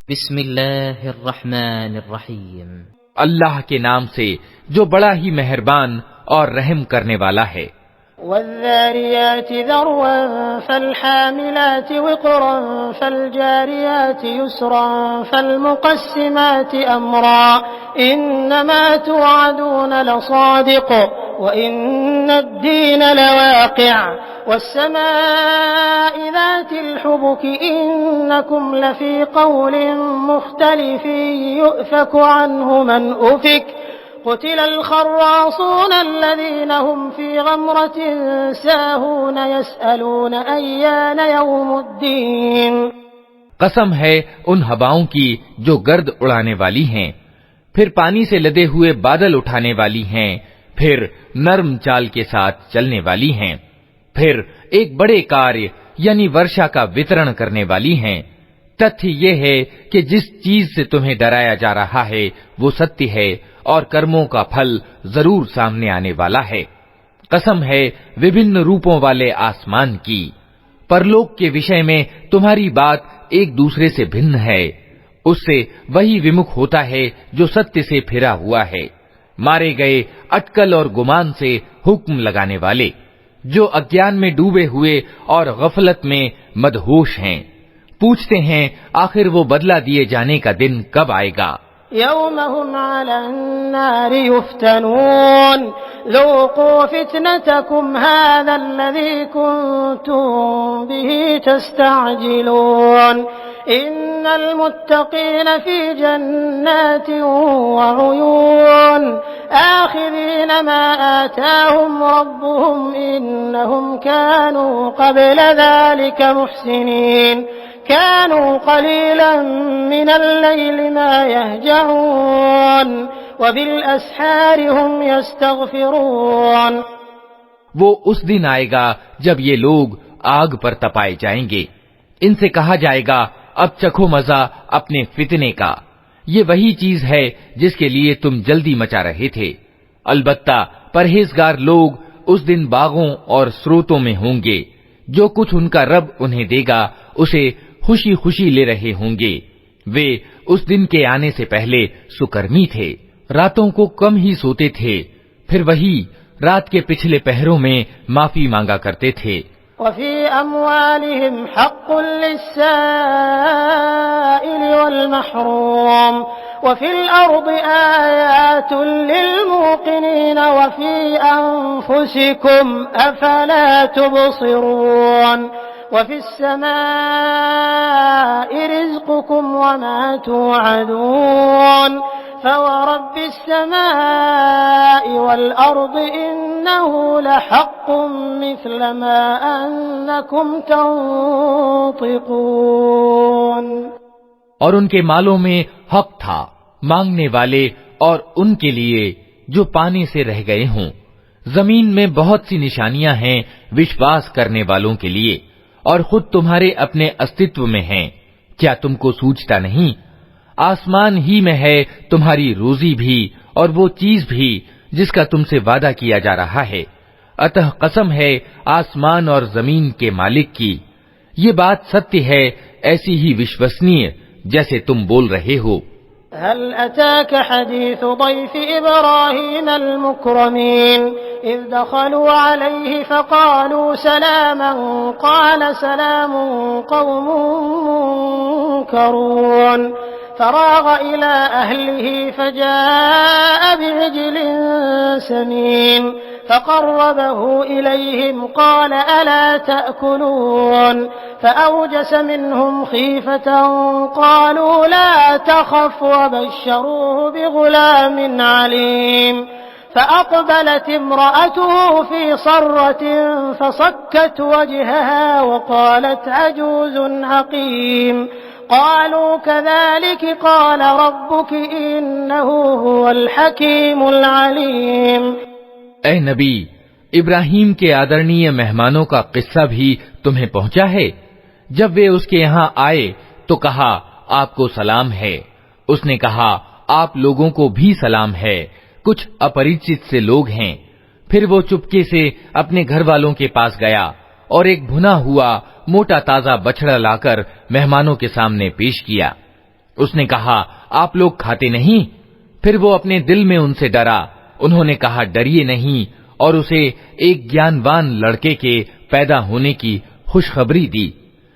बिस्मिल्लाहिर्रहमानिर्रहीम। अल्लाह के नाम से जो बड़ा ही मेहरबान और रहम करने वाला है। वज़्ज़ारियाति ज़रवन फ़ल्हामिलाति विक़रन फ़ल्जारियाति युसरन फ़ल्मुक़स्सिमाति अम्रा इन्नमा तुअदून लसादिक़ व इन्नद्दीन लवाक़िअ वस्समाइ ज़ातिल हुबुक इन्नकुम लफ़ी क़ौलिन मुख़्तलिफ़िन युफ़कु अन्हु मन उफ़िक क़ुतिलल ख़र्रासून अल्लज़ीना हुम फ़ी ग़मरतिन साहून यसअलून अय्यान यौमुद्दीन। कसम है उन हवाओं की जो गर्द उड़ाने वाली हैं, फिर पानी से लदे हुए बादल उठाने वाली हैं, फिर नर्म चाल के साथ चलने वाली हैं, फिर एक बड़े कार्य यानी वर्षा का वितरण करने वाली हैं। तथ्य ये है कि जिस चीज से तुम्हें डराया जा रहा है वो सत्य है और कर्मों का फल जरूर सामने आने वाला है। कसम है विभिन्न रूपों वाले आसमान की, परलोक के विषय में तुम्हारी बात एक दूसरे से भिन्न है। उससे वही विमुख होता है जो सत्य से फिरा हुआ है। मारे गए अटकल और गुमान से हुक्म लगाने वाले, जो अज्ञान में डूबे हुए और गफलत में मदहोश हैं, पूछते हैं आखिर वो बदला दिए जाने का दिन कब आएगा। यौम हुम अलन नारि युफ्तनून ज़ूक़ू फ़ितनतकुम हाज़ा अल्लज़ी कुन्तुम बिही तस्तअजिलून इन्नल मुत्तक़ीन फ़ी जन्नातिन व उयून आख़िज़ीन मा आताहुम रब्बुहुम इन्नहुम कानू क़ब्ल ज़ालिका मुहसिनीन कानू क़लीलन मिनल लैलि मा यहजऊन व बिल अस्हारि हुम यस्तग़फ़िरून। वो उस दिन आएगा जब ये लोग आग पर तपाए जाएंगे। इनसे कहा जाएगा अब चखो मजा अपने फितने का। ये वही चीज है जिसके लिए तुम जल्दी मचा रहे थे। अलबत्ता परहेजगार लोग उस दिन बागों और स्रोतों में होंगे। जो कुछ उनका रब उन्हें देगा उसे खुशी खुशी ले रहे होंगे। वे उस दिन के आने से पहले सुकर्मी थे, रातों को कम ही सोते थे, फिर वही रात के पिछले पहरों में माफी मांगा करते थे। वफ़ी अम्वालिहिम हक़्क़ुल लिस्साइल वल महरूम वफ़िल अर्दि आयातुन लिल मूक़िनीन वफ़ी अन्फुसिकुम अफ़ला तुबसिरून वफ़िस समाइ रिज़्क़ुकुम वमा तुअदून फ़वरब्बिस समाइ वल अर्दि इन्नहु लहक़्क़ुम मिस्ल मा अन्नकुम तंतिक़ून। और उनके मालों में हक था मांगने वाले और उनके लिए जो पाने से रह गए हों। जमीन में बहुत सी निशानियां हैं विश्वास करने वालों के लिए, और खुद तुम्हारे अपने अस्तित्व में हैं। क्या तुमको सूझता नहीं? आसमान ही में है तुम्हारी रोजी भी और वो चीज भी जिसका तुमसे वादा किया जा रहा है। अतः कसम है आसमान और जमीन के मालिक की, ये बात सत्य है, ऐसी ही विश्वसनीय जैसे तुम बोल रहे हो। हल अताक हदीस दैफ इब्राहीम अल मुकरमीन इज़ दखलू अलैहि फ़क़ालू सलामन क़ाल सलामुन क़ौमुन मुनकरून फ़राग़ इला अहलिही फ़जाअ बिइज्लिन समीन फ़क़र्रबहू इलैहिम क़ाल अला तअकुलून फ़अवजस मिनहुम ख़ीफ़तन क़ालू ला तख़फ़ वबश्शरूहु बिग़ुलामिन अलीम फ़अक़बलत इम्रअतुहु फ़ी सर्रतिन फ़सक्कत वजहहा वक़ालत अजूज़ुन अक़ीम क़ालू कज़ालिक क़ाल रब्बुक इन्नहु हुवल हकीमुल अलीम। ऐ नबी, इब्राहीम के आदरणीय मेहमानों का किस्सा भी तुम्हें पहुंचा है। जब वे उसके यहाँ आए तो कहा आपको सलाम है। उसने कहा आप लोगों को भी सलाम है, कुछ अपरिचित से लोग हैं। फिर वो चुपके से अपने घर वालों के पास गया और एक भुना हुआ मोटा ताजा बछड़ा लाकर मेहमानों के सामने पेश किया। उसने कहा, आप लोग खाते नहीं? फिर वो अपने दिल में उनसे डरा। उन्होंने कहा, डरिए नहीं, और उसे एक ज्ञानवान लड़के के पैदा होने की खुशखबरी दी।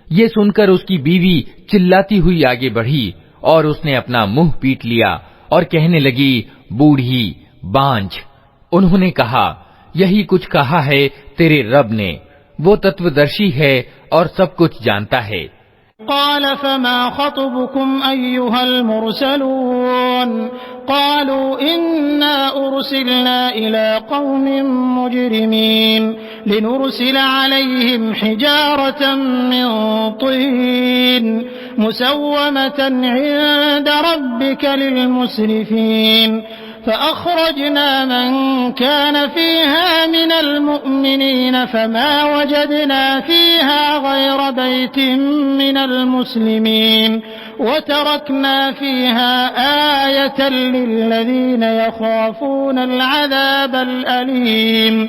ये सुनकर उसकी बीवी चिल्लाती हुई आगे बढ़ी और उसने अपना मुंह पीट लिया और कहने लगी, बूढ़ी बांझ। उन्होंने कहा, यही कुछ कहा है तेरे रब ने, वो तत्वदर्शी है और सब कुछ जानता है। क़ाल फ़मा ख़त्बुकुम अय्युहल मुरसलून क़ालू इन्ना उरसिलना इला क़ौमिन मुजरिमीन लिनुरसिल अलैहिम हिजारतन मिन तीन मुसव्वमतन इंद रब्बिका लिलमुस्रिफीन फ़अख़रजना मन कान फ़ीहा मिनल मुअमिनीन फ़मा वजदना फ़ीहा ग़ैर बैतिन मिनल मुस्लिमीन वतरकना फ़ीहा आयतन लिल्लज़ीन यख़ाफ़ूनल अज़ाबल अलीम।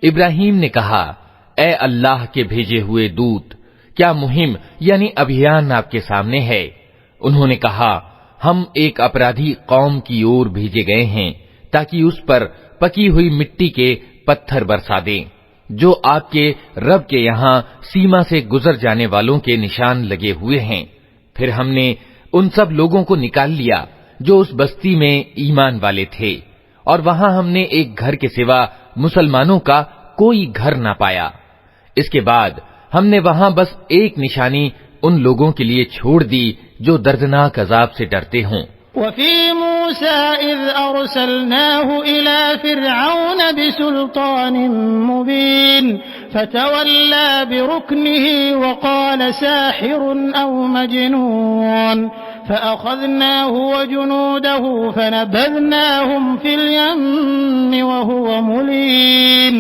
इब्राहीम ने कहा, ए अल्लाह के भेजे हुए दूत, क्या मुहिम यानी अभियान आपके सामने है? उन्होंने कहा, हम एक अपराधी कौम की ओर भेजे गए हैं ताकि उस पर पकी हुई मिट्टी के पत्थर बरसा दें, जो आपके रब के यहाँ सीमा से गुजर जाने वालों के निशान लगे हुए हैं। फिर हमने उन सब लोगों को निकाल लिया जो उस बस्ती में ईमान वाले थे, और वहां हमने एक घर के सिवा मुसलमानों का कोई घर न पाया। इसके बाद हमने वहां बस एक निशानी उन लोगों के लिए छोड़ दी जो दर्दनाक अजाब से डरते हों। वफ़ी मूसा इज़ अरसलनाहु इला फ़िरऔन बिसुल्तानिन मुबीन फ़तवल्ला बिरुक्निही वक़ाल साहिरुन औ मजनून फ़अख़ज़नाहु वजुनूदहु फ़नबज़नाहुम फ़िल यम्मि वहुव मुलीम।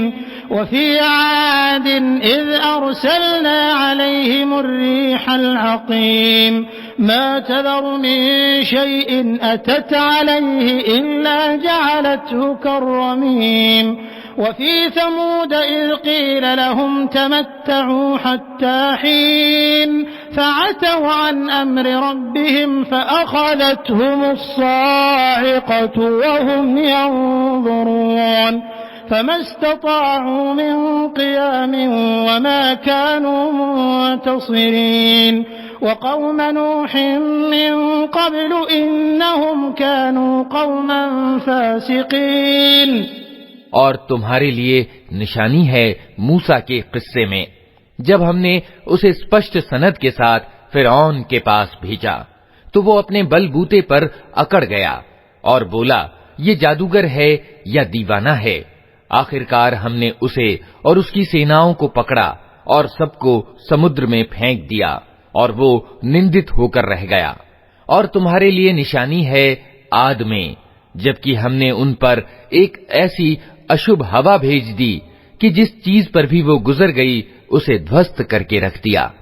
वफ़ी आदिन इज़ अरसलना अलैहिमुर रिहल अक़ीम मा तज़रु मिन शैइन अतत अलैहि इल्ला जअलतहु कर्रमीम। वफ़ी समूद इज़ क़ील लहुम तमत्तऊ हत्ता हीन फ़अतव अन अम्रि रब्बिहिम फ़अख़ज़तहुमुस साइक़तु वहुम यंज़ुरून फमस्तताअू मिन क़ियामिन वमा कानू मुंतसिरीन वक़ौम नूहिन मिन क़ब्लु इन्नहुम कानू क़ौमन फ़ासिक़ीन। और तुम्हारे लिए निशानी है मूसा के किस्से में, जब हमने उसे स्पष्ट सनद के साथ फिरौन के पास भेजा तो वो अपने बलबूते पर अकड़ गया और बोला, ये जादूगर है या दीवाना है। आखिरकार हमने उसे और उसकी सेनाओं को पकड़ा और सबको समुद्र में फेंक दिया और वो निंदित होकर रह गया। और तुम्हारे लिए निशानी है आद में, जबकि हमने उन पर एक ऐसी अशुभ हवा भेज दी कि जिस चीज पर भी वो गुजर गई उसे ध्वस्त करके रख दिया।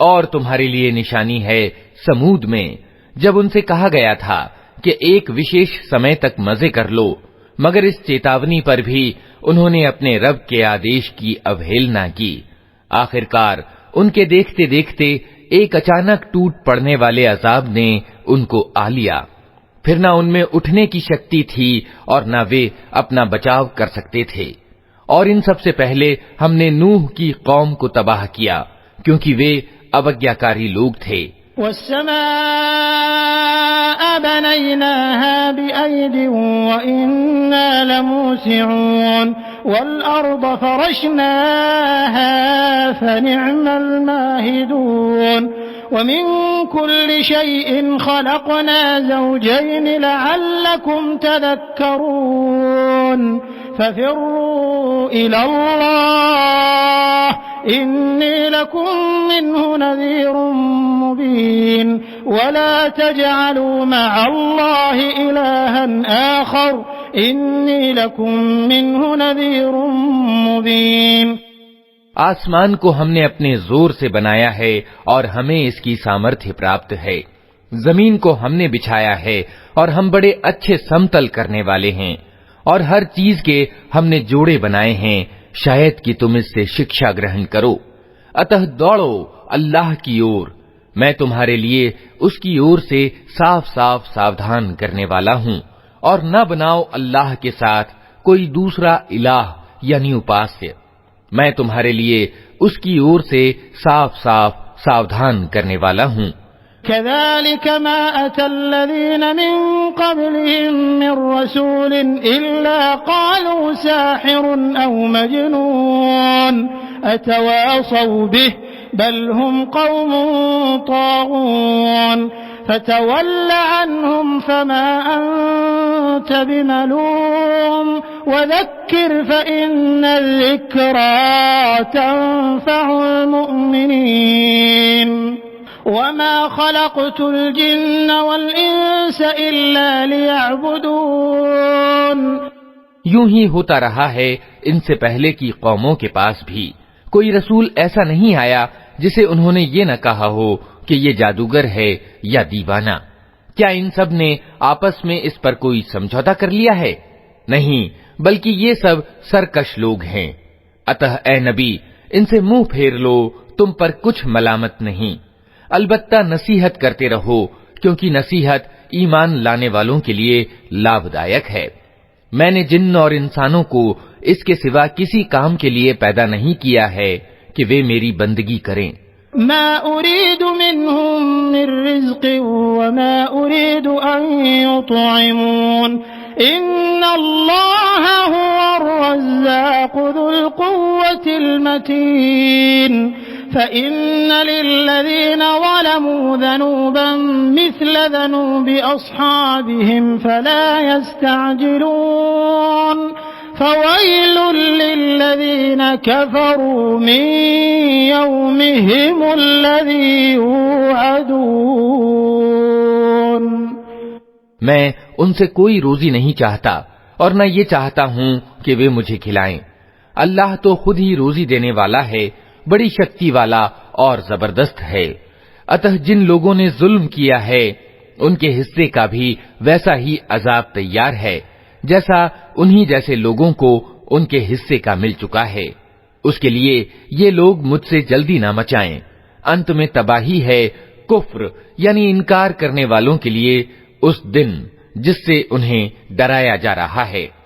और तुम्हारे लिए निशानी है समूद में, जब उनसे कहा गया था कि एक विशेष समय तक मजे कर लो, मगर इस चेतावनी पर भी उन्होंने अपने रब के आदेश की अवहेलना की। आखिरकार उनके देखते देखते एक अचानक टूट पड़ने वाले अजाब ने उनको आ लिया। फिर न उनमें उठने की शक्ति थी और न वे अपना बचाव कर सकते थे। और इन सबसे पहले हमने नूह की कौम को तबाह किया, क्योंकि वे अवज्ञाकारी लोग थे। वस्समाअ बनयनाहा बिअयदिन व इन्ना लमूसिऊन वल अर्द फरशनाहा फनिअमल माहिदून वमिन कुल्लि शैइन खलक़ना ज़ौजैन लअल्लकुम तज़क्करून फफ़िर्रू इलल्लाह इन्नी लकुम मिन्हु नज़ीरुम मुबीन वला तजअलू मअल्लाहि इलाहन आखर इन्नी लकुम मिन्हु नज़ीरुम मुबीन। आसमान को हमने अपने जोर से बनाया है और हमें इसकी सामर्थ्य प्राप्त है। जमीन को हमने बिछाया है और हम बड़े अच्छे समतल करने वाले हैं। और हर चीज के हमने जोड़े बनाए हैं, शायद कि तुम इससे शिक्षा ग्रहण करो। अतः दौड़ो अल्लाह की ओर, मैं तुम्हारे लिए उसकी ओर से साफ साफ सावधान करने वाला हूँ, और न बनाओ अल्लाह के साथ कोई दूसरा इलाह यानी उपास्य। मैं तुम्हारे लिए उसकी ओर से साफ साफ सावधान करने वाला हूँ। कज़ालिक मा अतल्लज़ीन मिन क़ब्लिहिम मिन रसूलिन इल्ला क़ालू साहिरुन औ मजनून अतवासौ बिहि बल हुम क़ौमुन ताग़ून फतवल्ल अन्हुम फमा अंत बिमलूम वज़क्किर फ़इन्न ज़िक्रा तंफ़उल मुअमिनीन वमा ख़लक़तुल जिन्न वल इंस इल्ला लियअबुदून। यूं ही होता रहा है इनसे पहले की कौमों के पास भी। कोई रसूल ऐसा नहीं आया जिसे उन्होंने ये न कहा हो कि ये जादूगर है या दीवाना। क्या इन सब ने आपस में इस पर कोई समझौता कर लिया है? नहीं, बल्कि ये सब सरकश लोग हैं। अतः ए नबी, इनसे मुंह फेर लो, तुम पर कुछ मलामत नहीं। अलबत्ता नसीहत करते रहो, क्योंकि नसीहत ईमान लाने वालों के लिए लाभदायक है। मैंने जिन्न और इंसानों को इसके सिवा किसी काम के लिए पैदा नहीं किया है कि वे मेरी बंदगी करें। मा उरीदु मिन्हुम मिन रिज़्क़िन व मा उरीदु अन युतइमून इन्नल्लाह हुवर रज़्ज़ाक़ु ज़ुल क़ुव्वतिल मतीन फ़इन्न लिल्लज़ीन ज़लमू ज़नूबन मिस्ल ज़नूबि अस्हाबिहिम फ़ला यस्तअजिलून फ़वैलुल लिल्लज़ीन कफ़रू मिन यौमिहिमुल्लज़ी युअदून। मैं उनसे कोई रोजी नहीं चाहता और न ये चाहता हूँ कि वे मुझे खिलाएं। अल्लाह तो खुद ही रोजी देने वाला है, बड़ी शक्ति वाला और जबरदस्त है। अतः जिन लोगों ने जुल्म किया है उनके हिस्से का भी वैसा ही अजाब तैयार है जैसा उन्हीं जैसे लोगों को उनके हिस्से का मिल चुका है। उसके लिए ये लोग मुझसे जल्दी ना मचाएं। अंत में तबाही है कुफ्र यानी इनकार करने वालों के लिए उस दिन जिससे उन्हें डराया जा रहा है।